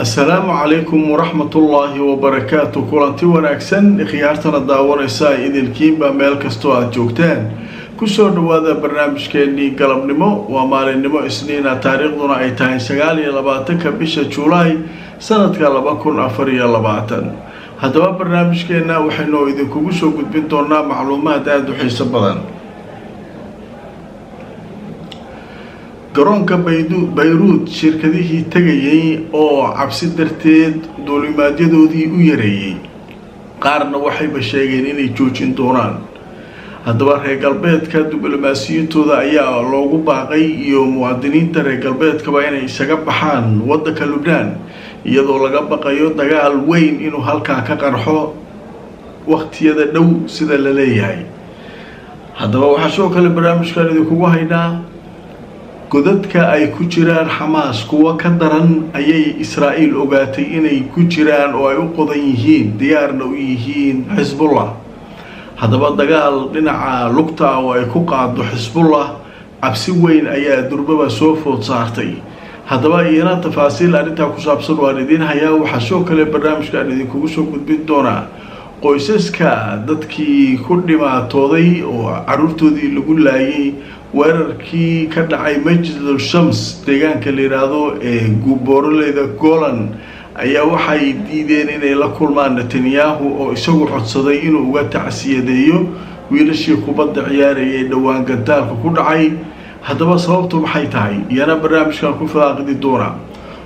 السلام عليكم ورحمة الله وبركاته. كلانتي وناكسن خيارتنا داوريسا إذن كيبا ميل كستو aad joogtaan kusoo dhawaada barnaamijkeennii galabnimo waa maalinimo isniina taariikhduna ay tahay 29 bisha Juulaay sanadka 2024 haddaba barnaamijkeenna waxaynu idinkugu soo gudbin doonaa macluumaad aad u xiiso badan. garoonka Beirut shirkadihii tagayay oo cabsi darteed duulimaadyadoodii u yareeyay qaarna waxay sheegeen inay joojin doonaan. haddaba reer galbeedka diblomaasiyadooda ayaa loogu baaqay iyo muwaadiniinta reer galbeedkaba inay isaga baxaan waddanka Lubnaan iyadoo laga baqayo dagaal weyn inuu halkaa ka qarxo waqtiyada dhow sida la leeyahay. haddaba waxaa soo kale barnaamijkan idinkugu haynaa godadka ay ku jiraan Xamaas kuwa ka daran ayay Israa'iil ogaatay inay ku jiraan oo ay u qodan yihiin diyaarna u yihiin Hezbollah. haddaba dagaal dhinaca lugta oo ay ku qaado Hezbollah cabsi weyn ayaa durbaba soo food saartay. haddaba iyana tafaasiil arrinta ku saabsan waan idin hayaa. waxaa soo kale barnaamijkan idinkugu soo gudbin doonaa qoysaska dadkii ku dhimaatooday oo caruurtoodii lagu laayay weerarkii ka dhacay Masjid Shams deegaanka la yiraahdo ee Gobolka Golan ayaa waxay diideen inay la kulmaan Netanyahu oo isagu codsaday inuu uga tacsiyadeeyo wiilashii kubadda ciyaarayay dhawaan gadaalka ku dhacay. haddaba sababtu maxay tahay iyana barnaamijkan ku faaqidi doona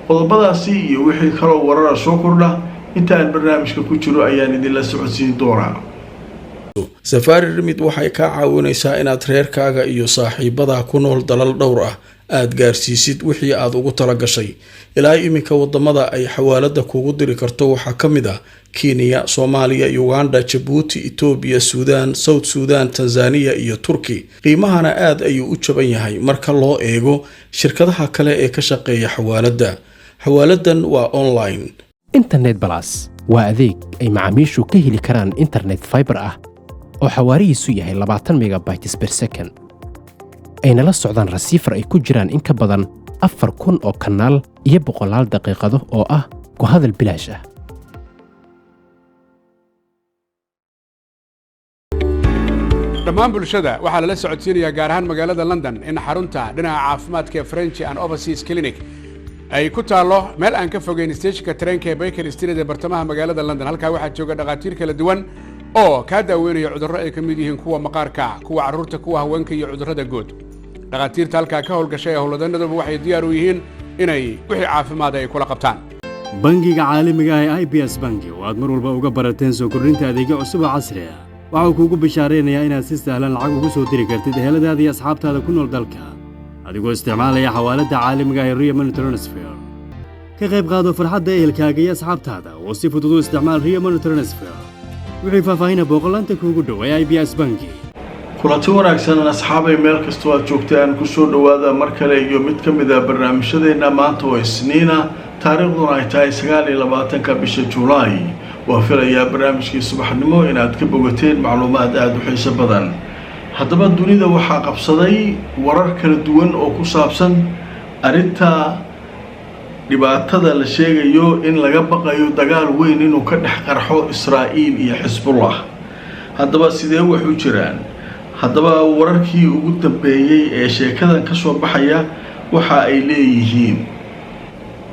qodobadaasi iyo wixii kale warar soo kordha inta aan barnaamijka ku jiro ayaan idin la socodsiin doonaa. Safari Remit waxay ka caawinaysaa inaad reerkaaga iyo saaxiibada ku nool dalal dhowr ah aad gaarsiisid wixii aad ugu tala gashay. ilaa iminka wadamada ay xawaalada kugu diri karto waxaa kamid ah Kenya, Soomaaliya, Uganda, Djibouti, Ethiopia, Sudan, South Sudan, Tanzania iyo Turkey. qiimahana aad ayuu u jaban yahay marka loo eego shirkadaha kale ee ka shaqeeya xawaalada. xawaaladan waa online. Internet Plus waa adeeg ay macaamiishu ka heli karaan internet fiber ah oo xawaarihiisu yahay 20 megabytes per second. ayna la socdaan rasiifar ay ku jiraan in ka badan 4,000 oo kanaal iyo 100 daqiiqado oo ah ku hadal bilaash ah. dhammaan bulshada waxaa lala socodsiinayaa gaar ahaan magaalada London in xarunta dhinaca caafimaadka French and Overseas Clinic ay ku taalo meel aan ka fogeyn stationka tareenka ee Baker Street ee bartamaha magaalada London. halkaa waxaa jooga dhaqaatiir kala duwan oo ka daaweynaya cudurro ay ka mid yihiin kuwa maqaarka, kuwa carruurta, kuwa haweenka iyo cudurrada guud. dhaqaatiirta halkaa ka howlgashay howlwadanaduba waxay diyaar u yihiin inay wixii caafimaad ay kula qabtaan. bangiga caalamiga ah ee IBS Bangi oo aad mar walba uga barateen soo kordhinta adeegyo cusub oo casri ah waxa uu kugu bishaareynayaa inaad si sahlan lacag ugu soo diri kartid eheladaada iyo asxaabtaada ku nool dalka adigoo isticmaalaya xawaalada caalamiga ah ee Ria Money Transfer. ka qayb qaado farxadda ehelkaaga iyo asxaabtaada oo si fudud u isticmaal Ria Money Transfer. wixii faahfaahin boqolanta kuugu dhow ee IBS Bangi. kulanti wanaagsan asxaabay meel kasta oo joogtaan ku soo dhawaada mar kale iyo mid ka mid ah barnaamijyadeena maanta oo isniina taariikhduna ay tahay 29 bisha Juulaay. waa filayaa barnaamijkii subaxnimo inaad ka bogateen macluumaad aad u xiiso badan. haddaba dunida waxaa qabsaday warar kala duwan oo ku saabsan arinta dhibaatada la sheegayo in laga baqayo dagaal weyn inuu ka dhex qarxo Israa'iil iyo Hezbollah. haddaba sidee wax u jiraan? haddaba wararkii ugu dambeeyay ee sheekadan ka soo baxaya waxa ay leeyihiin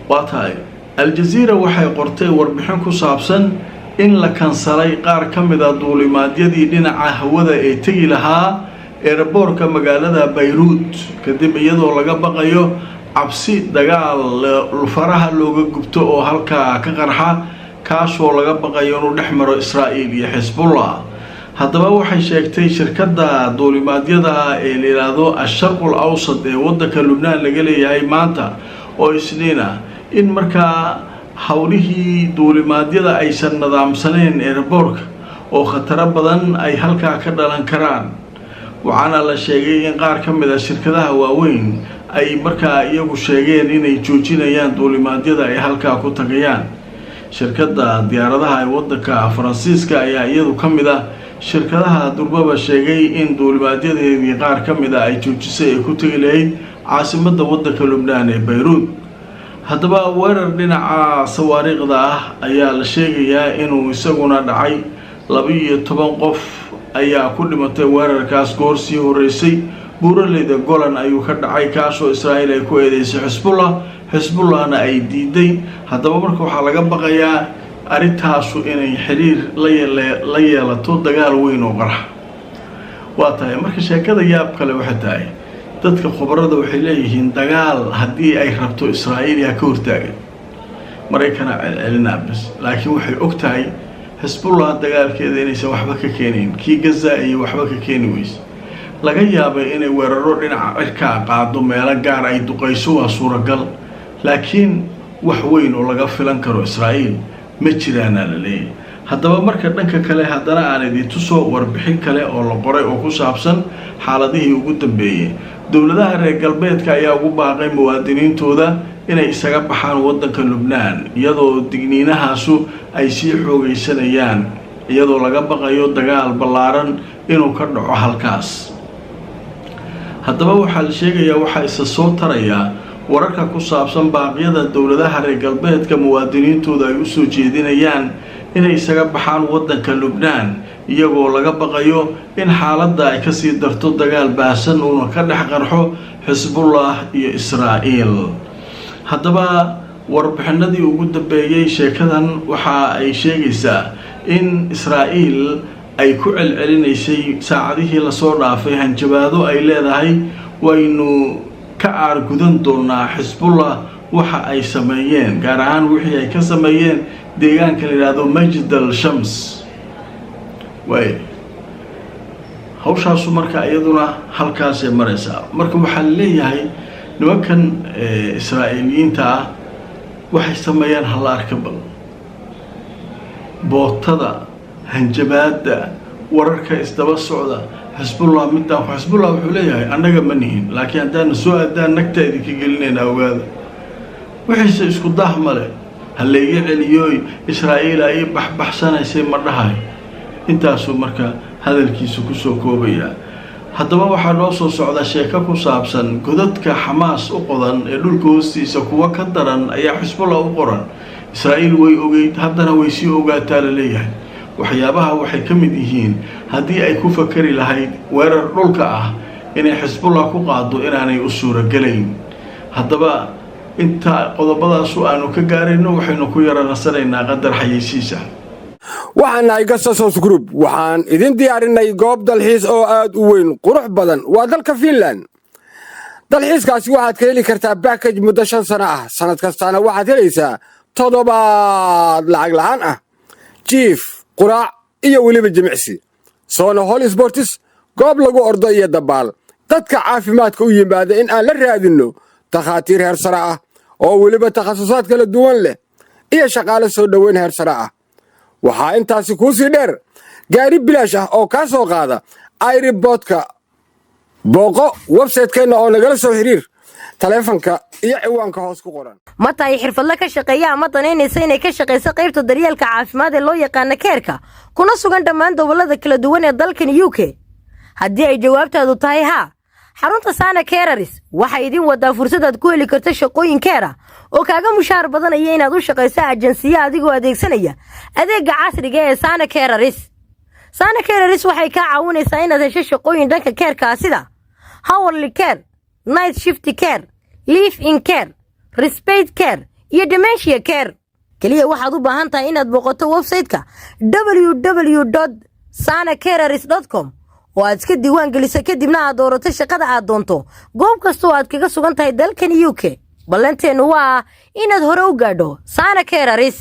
waataay Al Jazeera waxay qortay warbixin ku saabsan in la kansalay qaar ka mid ah duulimaadyadii dhinaca hawada ee tagi lahaa airportka magaalada Beirut kadib iyadoo laga baqayo cabsi dagaal faraha looga gubto oo halkaa ka qarxa kaasoo laga baqayo inuu dhex maro Israa'iil iyo Hezbollah. haddaba waxay sheegtay shirkadda duulimaadyada ee la yiraahdo Al-Sharq Al-Awsat ee waddanka Lubnaan laga leeyahay maanta oo isniina in markaa hawlihii duulimaadyada aysan nidaamsaneen airportka oo khataro badan ay halkaa ka dhalan karaan. waxaana la sheegay in qaar ka mid ah shirkadaha waaweyn ay markaa iyagu sheegeen inay joojinayaan duulimaadyada ay halkaa ku tagayaan. shirkadda diyaaradaha ee waddanka Faransiiska ayaa iyadu ka mid ah shirkadaha durbaba sheegay in duulimaadyadii qaar ka mid ah ay joojisay ay ku tagi lahayd caasimadda waddanka Lubnaan ee Beirut. haddaba weerar dhinaca sawaariikhda ah ayaa la sheegayaa inuu isaguna dhacay 12 qof ayaa ku dhimatay weerarkaas goor sii horeysay buuraleyda Golan ayuu ka dhacay kaasoo Israa'iil ay ku eedeysay Xisbullahna ay diiday haddaba marka waxaa laga baqayaa arintaasu inay xiriir la yeelato dagaal weyn oo qarax waa tahay marka sheekada yaab kale waxa tahay dadka khubarada waxay leeyihiin dagaal haddii ay rabto Israa'iil yaa ka hortaagan Mareykanka celinaa bas laakiin waxay ogtahay Xisbullah dagaalkeeda inaysan waxba ka keenin kii Gaza ay waxba ka keeni weyso laga yaabay inay weeraro dhinaca cirka qaado meelo gaar ay duqeyso waa suuragal laakiin wax weyn oo laga filan karo Israa'iil ma jiraan la leeyahay haddaba marka dhanka kale haddana aan idin tuso warbixin kale oo la qoray oo ku saabsan xaaladihii ugu dambeeyay dawladaha reer galbeedka ayaa ugu baaqay muwaadiniintooda inay isaga baxaan waddanka Lubnaan iyadoo digniinahaasu ay sii xoogaysanayaan iyadoo laga baqayo dagaal ballaaran inuu ka dhaco halkaas haddaba waxaa la sheegayaa waxa isa soo taraya wararka ku saabsan baaqyada dawladaha reer galbeedka muwaadiniintooda ay u soo jeedinayaan inay isaga baxaan waddanka Lubnaan iyagoo laga baqayo in xaaladda ay ka sii darto dagaal baahsan oo ka dhex qarxo Xisbullah iyo Israa'iil haddaba warbixinadii ugu dambeeyay sheekadan waxa ay sheegaysaa in Israa'iil ay ku celcelinaysay saacadihii la soo dhaafay hanjabaado ay leedahay waynu ka aargudan doonaa Xisbullah waxa ay sameeyeen gaar ahaan wixii ay ka sameeyeen deegaanka la yiraahdo Majd al-Shams way hawshaas marka iyaduna halkaas ay maraysaa marka waxa la leeyahay nimankan Israa'iiliyiinta waxay sameeyaan hal arkabal bootada hanjabaada wararka isdaba socda Xisbullah midaan Xisbullah wuxuu leeyahay annaga ma nihin laakiin hadaan soo aadaan nagteeda ka gelinayna ogaada wixii isku dahmale halleeyo celiyo Israa'iil ay baxbaxsanaysay ma dhahay intaasu marka hadalkiisu ku soo koobaya haddaba waxaa noo soo socda sheeko ku saabsan godadka Xamaas u qodan ee dhulka hoostiisa kuwa ka daran ayaa Xisbullah u qoran Israa'iil way ogeyd haddana way sii ogaataa la leeyahay waxyaabaha waxay ka mid yihiin haddii ay ku fakari lahayd weerar dhulka ah inay Xisbullah ku qaado inaanay u suuragalayn haddaba inta qodobadaas aanu ka gaarayno waxaynu ku yaranaysanaynaa qadar xayeysiisa waxaan nahay Gasasos Group waxaan idin diyaarinay goob dalxiis oo aad u weyn qurux badan waa dalka Finland dalxiiskaasi waxaad ka heli kartaa package muddo 5 sano ah sanad kastana waxaad helaysaa toddobaad lacag la'aan ah jiif quraac iyo weliba jimicsi Sona Hall Sports goob lagu ordo iyo dabaal dadka caafimaadka u yimaada in aan la raadino takhaatiir heer sare ah oo weliba takhasusaad kala duwan leh iyo shaqaale soo dhaweyn heer sare ah waxaa intaasi ku sii dheer gaari bilaash ah oo ka soo qaada airportka booqo website-keena oo nagala soo xiriir taleefanka iyo ciwaanka hoos ku qoran ma tahay xirfadle ka shaqeeya ama danaynaysa inay ka shaqeyso qaybta daryeelka caafimaad ee loo yaqaan keerka kuna sugan dhammaan gobolada kala duwan ee dalkan UK haddii ay jawaabtaadu tahay haa xarunta Sana Careers waxay idin wadaa fursad aad ku heli karto shaqooyin keera oo kaaga mushaar badanaya inaad u shaqeyso ajensiya adigoo adeegsanaya adeega casriga ee Sana Careers Sana Careers waxay ka caawinaysaa inaad hesho shaqooyin dhanka keerka sida hourly care night shift care live-in care respite care iyo dementia care kaliya waxaad u baahan tahay inaad booqato website-ka www.sanacareers.com oo aad iska diiwaan geliso kadibna aad doorato shaqada aad doonto goob kasta oo aad kaga sugan tahay dalkan UK ballanteenu waa inaad hore u gaadho Sana Careers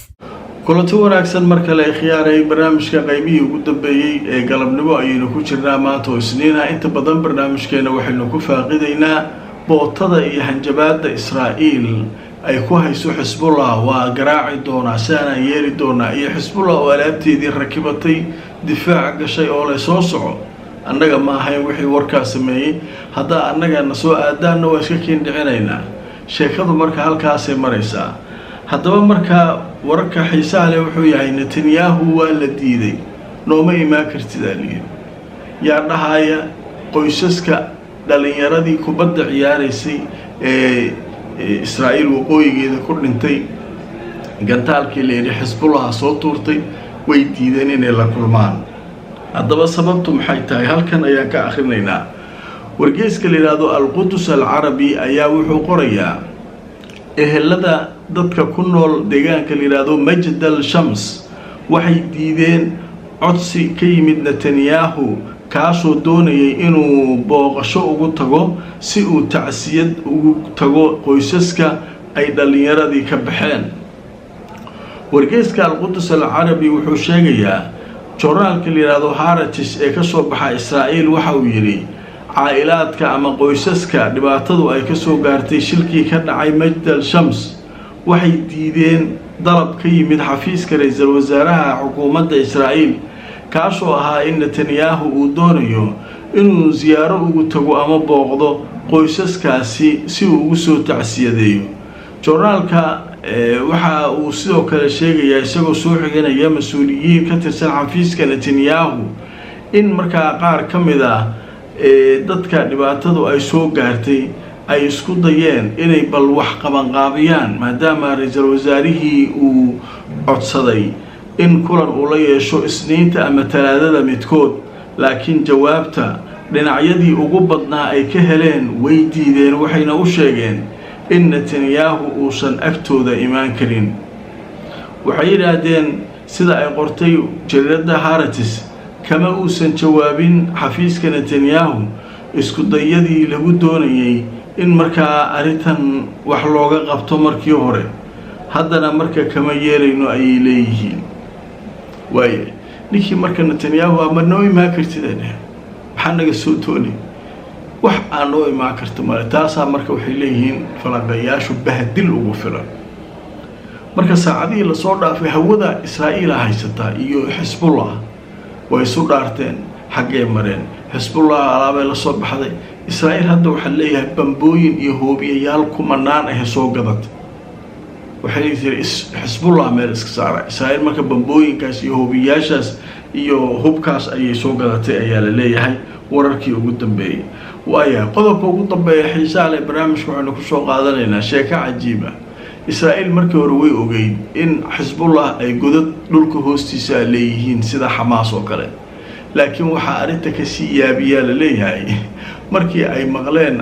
kulanti wanaagsan marka la khiyaaray barnaamijka qaybihii ugu dambeeyay ee galabnimo ayaynu ku jirnaa maanta oo Isniina inta badan barnaamijkeena waxaynu ku faaqidaynaa bootada iyo hanjabaadda Israa'iil ay ku hayso Xisbullah waa garaaci doona saana yeeri doona iyo Xisbullah oo alaabteedii rakibatay difaac gashay oo la soo soco annaga ma ahayn wixii warkaas sameeyay hadda annaga na soo aadaana waa iska keen dhicinaynaa sheekadu marka halkaas ay maraysaa haddaba marka wararka xiisaha leh wuxuu yahay Netanyahu waa la diiday nooma imaan kartid aliin yaa dhahaya qoysaska dhalinyaradii kubadda ciyaaraysay israa'iil waqooyigeeda ku dhintay gantaalkii la yidhi xisbullah soo tuurtay way diideen inay la kulmaan. haddaba sababtu maxay tahay halkan ayaan ka akhrinaynaa. wargeyska la yidhaahdo alqudus alcarabi ayaa wuxuu qorayaa ehelada dadka ku nool deegaanka la yidhaahdo majd al shams waxay diideen codsi ka yimid netanyahu kaasoo doonayay inuu booqasho ugu tago si uu tacsiyad ugu tago qoysaska ay dhallinyaradii ka baxeen. wargeyska alqudus alcarabi wuxuu sheegayaa joornaalka la yidhaahdo haratis ee ka soo baxa israa'iil waxa uu yidhi caa'ilaadka ama qoysaska dhibaatadu ay ka soo gaartay shilkii ka dhacay majd al shams waxay diideen dalab ka yimid xafiiska ra-iisul wasaaraha xukuumadda israa'iil kaasoo ahaa in netanyahu uu doonayo inuu siyaaro ugu tago ama booqdo qoysaskaasi si uu ugu soo tacsiyadeeyo. joornaalka waxa uu sidoo kale sheegayaa isagoo soo xiganaya mas-uuliyiin ka tirsan xafiiska netanyahu in markaa qaar ka mid ah dadka dhibaatadu ay soo gaartay ay isku dayeen inay bal wax qabanqaabiyaan maadaama ra-iisul wasaarihii uu codsaday in kulan uu la yeesho isniinta ama talaadada midkood, laakiin jawaabta dhinacyadii ugu badnaa ay ka heleen way diideen. waxayna u sheegeen in netanyahu uusan agtooda imaan karin. waxay yidhaahdeen sida ay qortay jariirada haratis kama uusan jawaabin xafiiska netanyahu isku dayadii lagu doonayay in markaa arrintan wax looga qabto markii hore, haddana marka kama yeelayno ayay leeyihiin. waaye ninkii marka netanyahu ama noo imaan kartideen maxaa naga soo tooni wax aan noo imaan karta male. taasaa marka waxay leeyihiin falanqeeyaashu bahdil ugu filan. marka saacadihii lasoo dhaafay hawada israa'iila haysataa iyo xisbullah way isu dhaarteen xaggee mareen. xisbullah alaabay la soo baxday. israa'iil hadda waxaa leeyahay bambooyin iyo hoobiyayaal kumanaan ah soo gadatay. waxay tiri xisbullah meel iska saara. israa'iil marka bambooyinkaas iyo hoobiyayaashaas iyo hubkaas ayay soo gadatay ayaa la leeyahay wararkii ugu dambeeyay. waaya qodobka ugu dambeeya xiisaha leh barnaamijka waxaynu ku soo qaadanaynaa sheeko cajiib ah. israa'iil markii hore way ogeyd in xisbullah ay godad dhulka hoostiisa leeyihiin sida xamaas oo kale, laakiin waxaa arrinta kasii yaabiyaa la leeyahay markii ay maqleen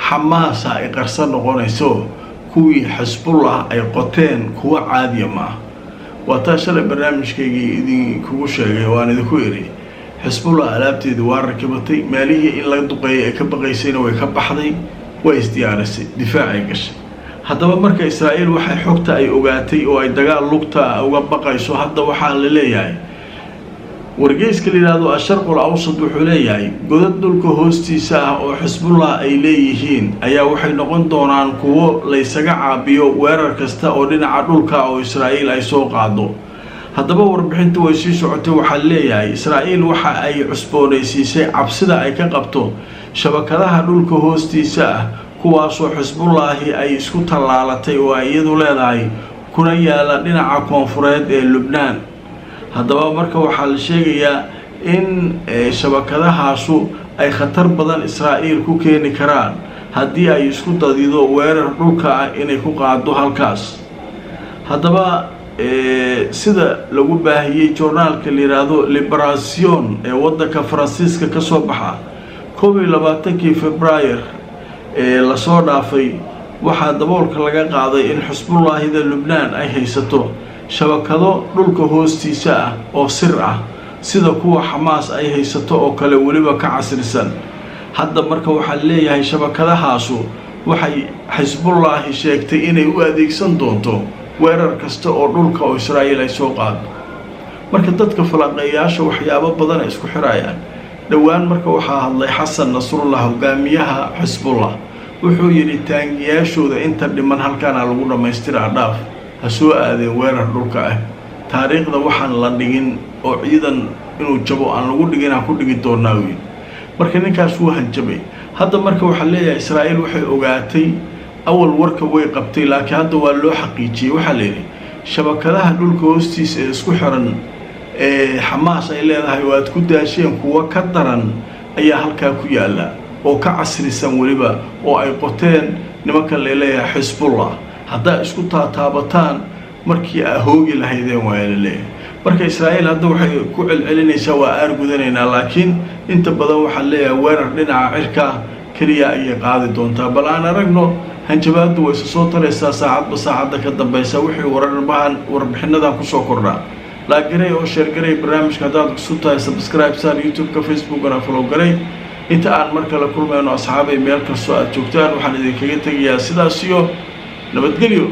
xamaasa ay qarsan noqonayso kuwii xisbullah ay qoteen kuwa caadiya ma ah. waa taa shalay barnaamijkaygii idinkugu sheegay waan idinku iri xisbullah alaabteedu waa rakibatay, maalihii in laga duqeeyay ay ka baqaysayna way ka baxday, way isdiyaarisay, difaacay gashay. haddaba marka israa'iil waxay xogta ay ogaatay oo ay dagaal lugta uga baqayso, hadda waxaa la leeyahay wargeyska la yidhaahdo asharqul awsad wuxuu leeyahay godad dhulka hoostiisa ah oo xisbullah ay leeyihiin ayaa waxay noqon doonaan kuwo laysaga caabiyo weerar kasta oo dhinaca dhulka oo israa'iil ay soo qaado. haddaba warbixinta way sii socotay. waxaa leeyahay israa'iil waxa ay cusboonaysiisay cabsida ay ka qabto shabakadaha dhulka hoostiisa ah kuwaasoo xisbullaahi ay isku tallaalatay oo ay iyadu leedahay kuna yaala dhinaca koonfureed ee lubnaan. haddaba marka waxaa la sheegayaa in shabakadahaasu ay khatar badan israa'iil ku keeni karaan haddii ay isku dadido weerar dhulka ah inay ku qaado halkaas. haddaba sida lagu baahiyey joornaalka la yidhaahdo liberation ee waddanka faransiiska ka soo baxa 21 februaayo lasoo dhaafay waxaa daboolka laga qaaday in xisbullaahida lubnaan ay haysato shabakado dhulka hoostiisa ah oo sir ah sida kuwa xamaas ay haysato oo kale weliba ka casrisan. hadda marka waxaa leeyahay shabakadahaasu waxay xisbullaahi sheegtay inay u adeegsan doonto weerar kasta oo dhulka oo israa'iil ay soo qaado. marka dadka falanqeeyaasha waxyaabo badan ay isku xirayaan. dhowaan marka waxaa hadlay xasan nasrullah hogaamiyaha xisbullah wuxuu yidhi taangiyaashooda inta dhiman halkaana lagu dhammaystiraa dhaaf ha soo aadeen weerar dhulka ah. taariikhda waxaan la dhigin oo ciidan inuu jabo aan lagu dhigin aan ku dhigi doonaa wiil. marka ninkaas wuu hanjabay. hadda marka waxaa leeyahay israa'iil waxay ogaatay awal warka way qabtay laakiin hadda waa loo xaqiijiyey. waxaa la yidhi shabakadaha dhulka hoostiisa ee isku xiran xamaas ay leedahay oo aad ku daasheen kuwa ka daran ayaa halkaa ku yaala. oo ka casrisan weliba oo ay qoteen nimanka leeleeyahay xisbullah haddaa isku taataabataan markii aa hoogi lahaydeen waa leeleeyahay marka Israa'iil hadda waxay ku celcelinaysaa waa aargudanaynaa laakiin inta badan waxaa leeyahay weerar dhinaca cirka kaliya ayay qaadi doontaa bal aan aragno hanjabaadu way soo taraysaa saacadba saacadda ka dambaysa wixii warbixinadan ku soo kordhaa la garay oo share garay barnaamijka hadaad ku tahay subscribe sar YouTube-ka Facebook-na follow garay inta aan mar kale kulmayno asxaabay meel kasta aad joogtaan waxaan idinkaga tagayaa sidaas iyo nabadgelyo